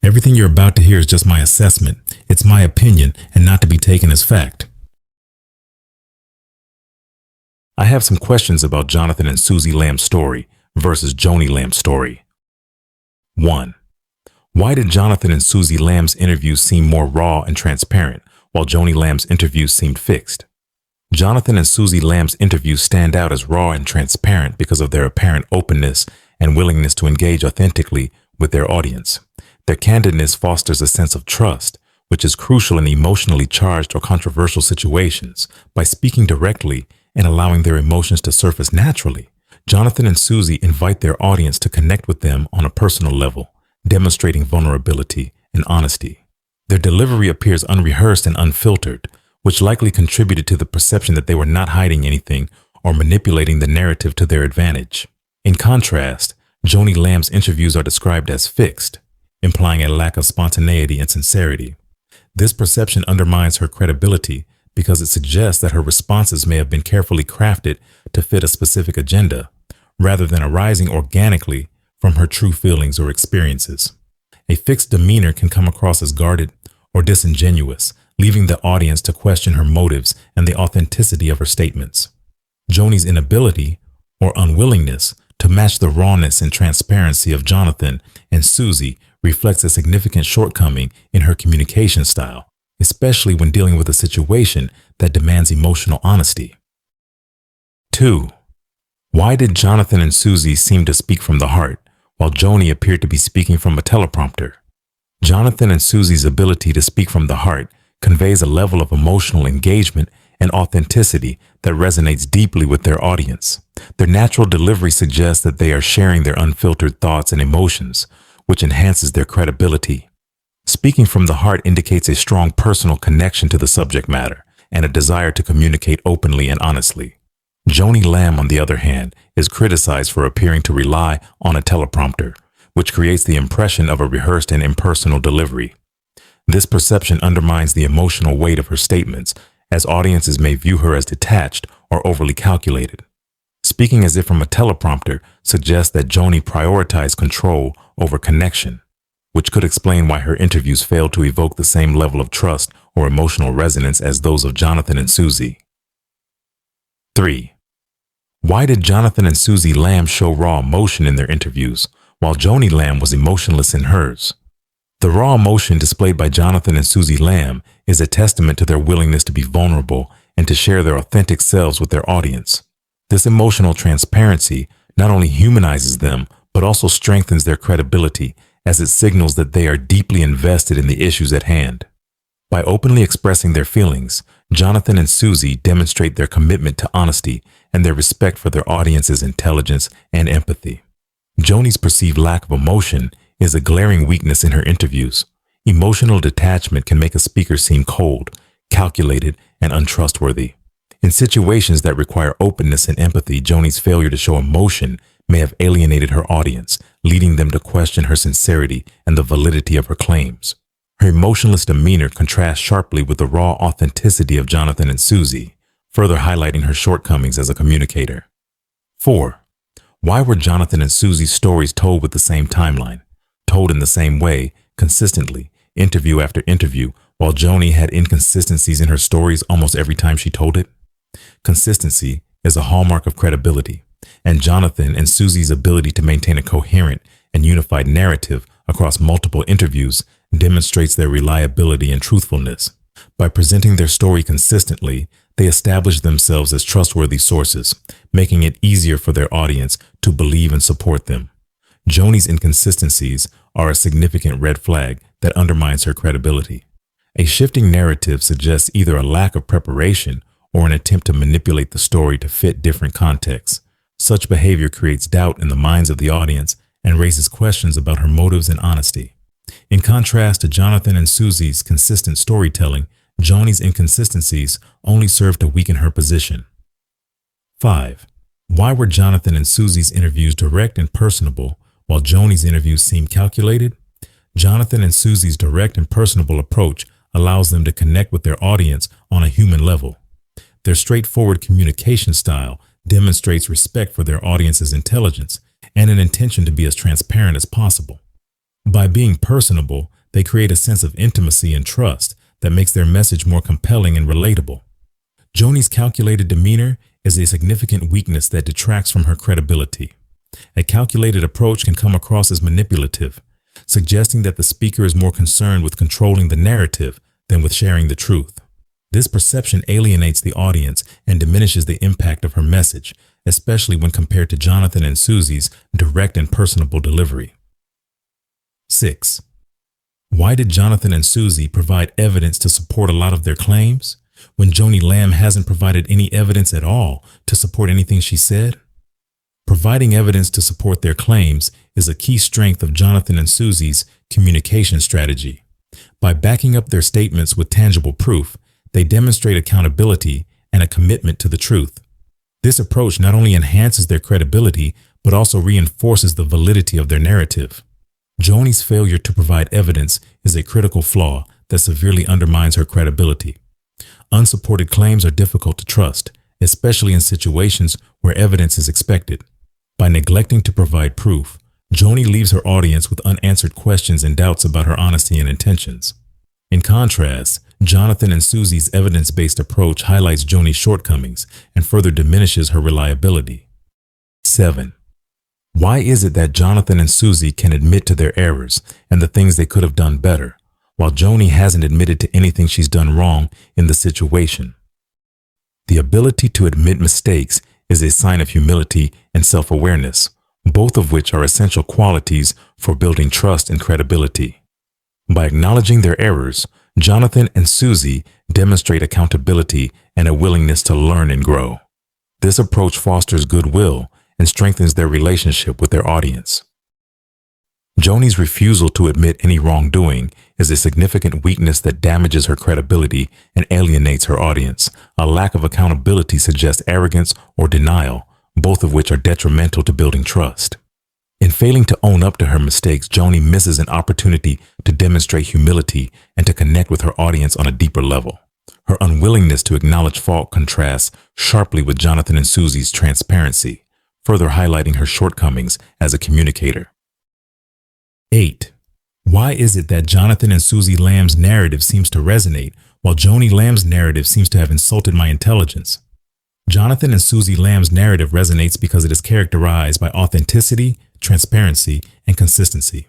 Everything you're about to hear is just my assessment. It's my opinion and not to be taken as fact. I have some questions about Jonathan and Suzy Lamb's story versus Joni Lamb's story. 1. Why did Jonathan and Suzy Lamb's interviews seem more raw and transparent, while Joni Lamb's interviews seemed fixed? Jonathan and Suzy Lamb's interviews stand out as raw and transparent because of their apparent openness and willingness to engage authentically with their audience. Their candidness fosters a sense of trust, which is crucial in emotionally charged or controversial situations. By speaking directly and allowing their emotions to surface naturally, Jonathan and Suzy invite their audience to connect with them on a personal level, demonstrating vulnerability and honesty. Their delivery appears unrehearsed and unfiltered, which likely contributed to the perception that they were not hiding anything or manipulating the narrative to their advantage. In contrast, Joni Lamb's interviews are described as fixed, implying a lack of spontaneity and sincerity. This perception undermines her credibility because it suggests that her responses may have been carefully crafted to fit a specific agenda, rather than arising organically from her true feelings or experiences. A fixed demeanor can come across as guarded or disingenuous, leaving the audience to question her motives and the authenticity of her statements. Joni's inability or unwillingness to match the rawness and transparency of Jonathan and Suzy reflects a significant shortcoming in her communication style, especially when dealing with a situation that demands emotional honesty. 2. Why did Jonathan and Suzy seem to speak from the heart, while Joni appeared to be speaking from a teleprompter? Jonathan and Suzy's ability to speak from the heart conveys a level of emotional engagement and authenticity that resonates deeply with their audience. Their natural delivery suggests that they are sharing their unfiltered thoughts and emotions, which enhances their credibility. Speaking from the heart indicates a strong personal connection to the subject matter and a desire to communicate openly and honestly. Joni Lamb, on the other hand, is criticized for appearing to rely on a teleprompter, which creates the impression of a rehearsed and impersonal delivery. This perception undermines the emotional weight of her statements, as audiences may view her as detached or overly calculated. Speaking as if from a teleprompter suggests that Joni prioritized control over connection, which could explain why her interviews failed to evoke the same level of trust or emotional resonance as those of Jonathan and Suzy. 3. Why did Jonathan and Suzy Lamb show raw emotion in their interviews, while Joni Lamb was emotionless in hers? The raw emotion displayed by Jonathan and Suzy Lamb is a testament to their willingness to be vulnerable and to share their authentic selves with their audience. This emotional transparency not only humanizes them, but also strengthens their credibility, as it signals that they are deeply invested in the issues at hand. By openly expressing their feelings, Jonathan and Suzy demonstrate their commitment to honesty and their respect for their audience's intelligence and empathy. Joni's perceived lack of emotion is a glaring weakness in her interviews. Emotional detachment can make a speaker seem cold, calculated, and untrustworthy. In situations that require openness and empathy, Joni's failure to show emotion may have alienated her audience, leading them to question her sincerity and the validity of her claims. Her emotionless demeanor contrasts sharply with the raw authenticity of Jonathan and Suzy, further highlighting her shortcomings as a communicator. 4. Why were Jonathan and Suzy's stories told with the same timeline, told in the same way, consistently, interview after interview, while Joni had inconsistencies in her stories almost every time she told it? Consistency is a hallmark of credibility, and Jonathan and Suzy's ability to maintain a coherent and unified narrative across multiple interviews demonstrates their reliability and truthfulness. By presenting their story consistently, they establish themselves as trustworthy sources, making it easier for their audience to believe and support them. Joni's inconsistencies are a significant red flag that undermines her credibility. A shifting narrative suggests either a lack of preparation or an attempt to manipulate the story to fit different contexts. Such behavior creates doubt in the minds of the audience and raises questions about her motives and honesty. In contrast to Jonathan and Suzy's consistent storytelling, Joni's inconsistencies only serve to weaken her position. 5. Why were Jonathan and Suzy's interviews direct and personable, while Joni's interviews seemed calculated? Jonathan and Suzy's direct and personable approach allows them to connect with their audience on a human level. Their straightforward communication style demonstrates respect for their audience's intelligence and an intention to be as transparent as possible. By being personable, they create a sense of intimacy and trust that makes their message more compelling and relatable. Joni's calculated demeanor is a significant weakness that detracts from her credibility. A calculated approach can come across as manipulative, suggesting that the speaker is more concerned with controlling the narrative than with sharing the truth. This perception alienates the audience and diminishes the impact of her message, especially when compared to Jonathan and Suzy's direct and personable delivery. 6. Why did Jonathan and Suzy provide evidence to support a lot of their claims, when Joni Lamb hasn't provided any evidence at all to support anything she said? Providing evidence to support their claims is a key strength of Jonathan and Suzy's communication strategy. By backing up their statements with tangible proof, they demonstrate accountability and a commitment to the truth. This approach not only enhances their credibility, but also reinforces the validity of their narrative. Joni's failure to provide evidence is a critical flaw that severely undermines her credibility. Unsupported claims are difficult to trust, especially in situations where evidence is expected. By neglecting to provide proof, Joni leaves her audience with unanswered questions and doubts about her honesty and intentions. In contrast, Jonathan and Suzy's evidence-based approach highlights Joni's shortcomings and further diminishes her reliability. 7. Why is it that Jonathan and Suzy can admit to their errors and the things they could have done better, while Joni hasn't admitted to anything she's done wrong in the situation? The ability to admit mistakes is a sign of humility and self-awareness, both of which are essential qualities for building trust and credibility. By acknowledging their errors, Jonathan and Suzy demonstrate accountability and a willingness to learn and grow. This approach fosters goodwill and strengthens their relationship with their audience. Joni's refusal to admit any wrongdoing is a significant weakness that damages her credibility and alienates her audience. A lack of accountability suggests arrogance or denial, both of which are detrimental to building trust. In failing to own up to her mistakes, Joni misses an opportunity to demonstrate humility and to connect with her audience on a deeper level. Her unwillingness to acknowledge fault contrasts sharply with Jonathan and Suzy's transparency, further highlighting her shortcomings as a communicator. 8. Why is it that Jonathan and Suzy Lamb's narrative seems to resonate, while Joni Lamb's narrative seems to have insulted my intelligence? Jonathan and Suzy Lamb's narrative resonates because it is characterized by authenticity, transparency, and consistency.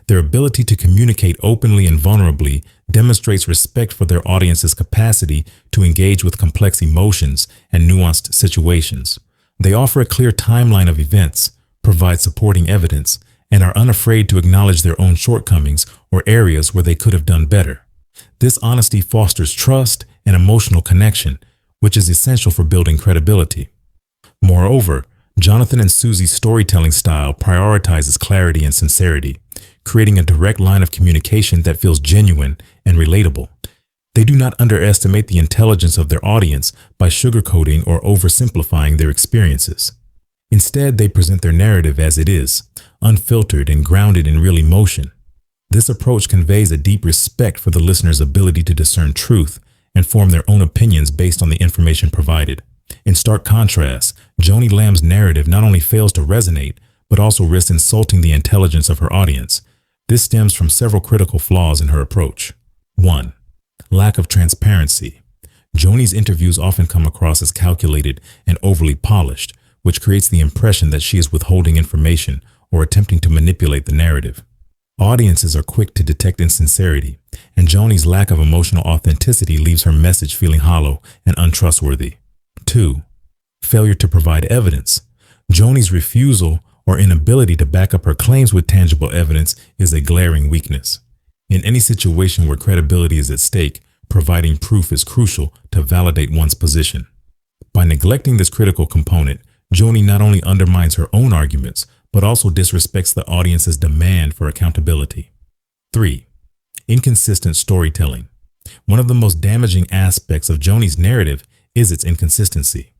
Their ability to communicate openly and vulnerably demonstrates respect for their audience's capacity to engage with complex emotions and nuanced situations. They offer a clear timeline of events, provide supporting evidence, and are unafraid to acknowledge their own shortcomings or areas where they could have done better. This honesty fosters trust and emotional connection, which is essential for building credibility. Moreover, Jonathan and Suzy's storytelling style prioritizes clarity and sincerity, creating a direct line of communication that feels genuine and relatable. They do not underestimate the intelligence of their audience by sugarcoating or oversimplifying their experiences. Instead, they present their narrative as it is, unfiltered and grounded in real emotion. This approach conveys a deep respect for the listener's ability to discern truth and form their own opinions based on the information provided. In stark contrast, Joni Lamb's narrative not only fails to resonate, but also risks insulting the intelligence of her audience. This stems from several critical flaws in her approach. 1. Lack of transparency. Joni's interviews often come across as calculated and overly polished, which creates the impression that she is withholding information or attempting to manipulate the narrative. Audiences are quick to detect insincerity, and Joni's lack of emotional authenticity leaves her message feeling hollow and untrustworthy. 2. Failure to provide evidence. Joni's refusal or inability to back up her claims with tangible evidence is a glaring weakness. In any situation where credibility is at stake, providing proof is crucial to validate one's position. By neglecting this critical component, Joni not only undermines her own arguments, but also disrespects the audience's demand for accountability. 3. Inconsistent storytelling. One of the most damaging aspects of Joni's narrative is its inconsistency.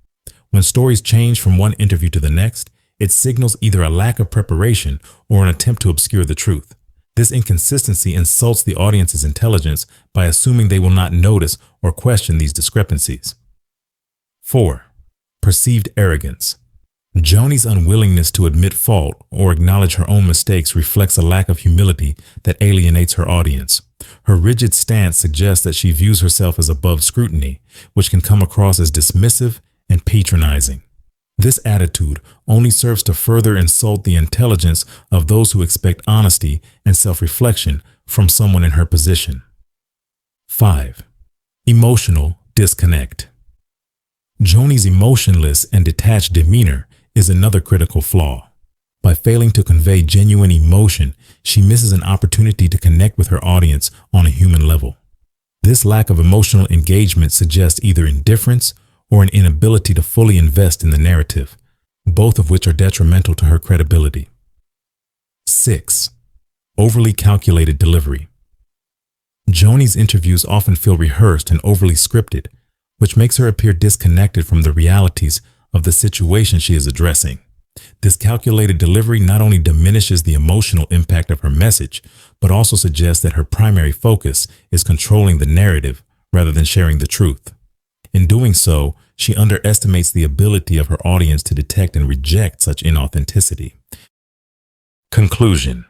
When stories change from one interview to the next, it signals either a lack of preparation or an attempt to obscure the truth. This inconsistency insults the audience's intelligence by assuming they will not notice or question these discrepancies. 4. Perceived arrogance. Joni's unwillingness to admit fault or acknowledge her own mistakes reflects a lack of humility that alienates her audience. Her rigid stance suggests that she views herself as above scrutiny, which can come across as dismissive and patronizing. This attitude only serves to further insult the intelligence of those who expect honesty and self-reflection from someone in her position. 5. Emotional disconnect. Joni's emotionless and detached demeanor is another critical flaw. By failing to convey genuine emotion, she misses an opportunity to connect with her audience on a human level. This lack of emotional engagement suggests either indifference or an inability to fully invest in the narrative, both of which are detrimental to her credibility. 6. Overly calculated delivery. Joni's interviews often feel rehearsed and overly scripted, which makes her appear disconnected from the realities of the situation she is addressing. This calculated delivery not only diminishes the emotional impact of her message, but also suggests that her primary focus is controlling the narrative rather than sharing the truth. In doing so, she underestimates the ability of her audience to detect and reject such inauthenticity. Conclusion: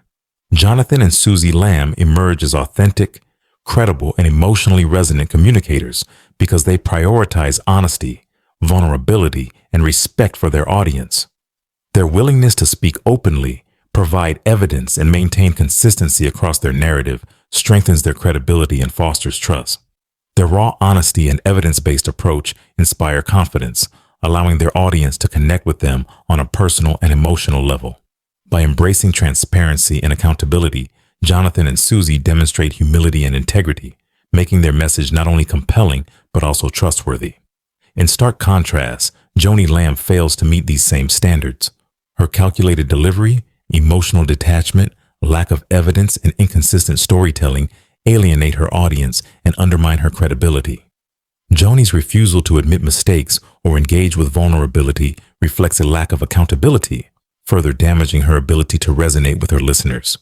Jonathan and Suzy Lamb emerge as authentic, credible, and emotionally resonant communicators because they prioritize honesty, vulnerability, and respect for their audience. Their willingness to speak openly, provide evidence, and maintain consistency across their narrative strengthens their credibility and fosters trust. Their raw honesty and evidence-based approach inspire confidence, allowing their audience to connect with them on a personal and emotional level. By embracing transparency and accountability, Jonathan and Suzy demonstrate humility and integrity, making their message not only compelling but also trustworthy. In stark contrast, Joni Lamb fails to meet these same standards. Her calculated delivery, emotional detachment, lack of evidence, and inconsistent storytelling alienate her audience and undermine her credibility. Joni's refusal to admit mistakes or engage with vulnerability reflects a lack of accountability, further damaging her ability to resonate with her listeners.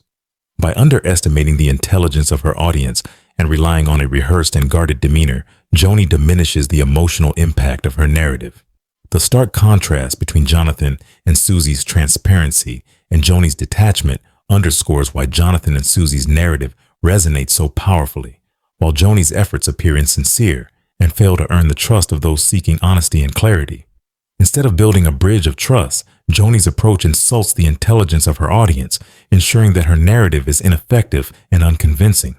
By underestimating the intelligence of her audience and relying on a rehearsed and guarded demeanor, Joni diminishes the emotional impact of her narrative. The stark contrast between Jonathan and Suzy's transparency and Joni's detachment underscores why Jonathan and Suzy's narrative resonates so powerfully, while Joni's efforts appear insincere and fail to earn the trust of those seeking honesty and clarity. Instead of building a bridge of trust, Joni's approach insults the intelligence of her audience, ensuring that her narrative is ineffective and unconvincing.